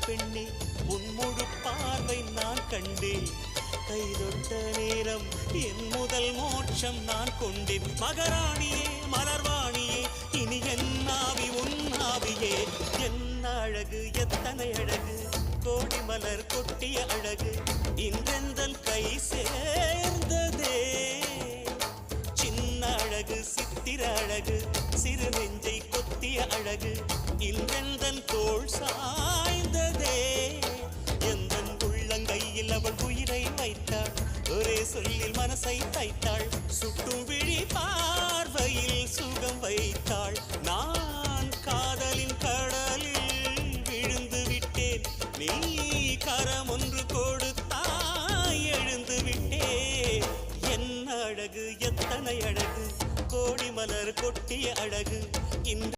பெண்ணே உன் முழு பார்வை நான் கண்டேன். கைதொட்ட நேரம் என் முதல் மோட்சம் நான் கொண்டேன். மகராணியே மலர்வாணியே இனி என் ஆவி உன் ஆவியே. என்ன அழகு எத்தனை அழகு கோடி மலர் கொட்டிய அழகு இன்றெந்தன் கை சேர்ந்ததே. சின்ன அழகு சித்திர அழகு சிறு நெஞ்சை கொத்திய அழகு இன்றெந்தன் தோள் சாய்ந்ததே. எந்தன் உள்ளங்கையில் அவள் உயிரை வைத்தாள். ஒரே சொல்லில் மனசை தைத்தாள். சுட்டும்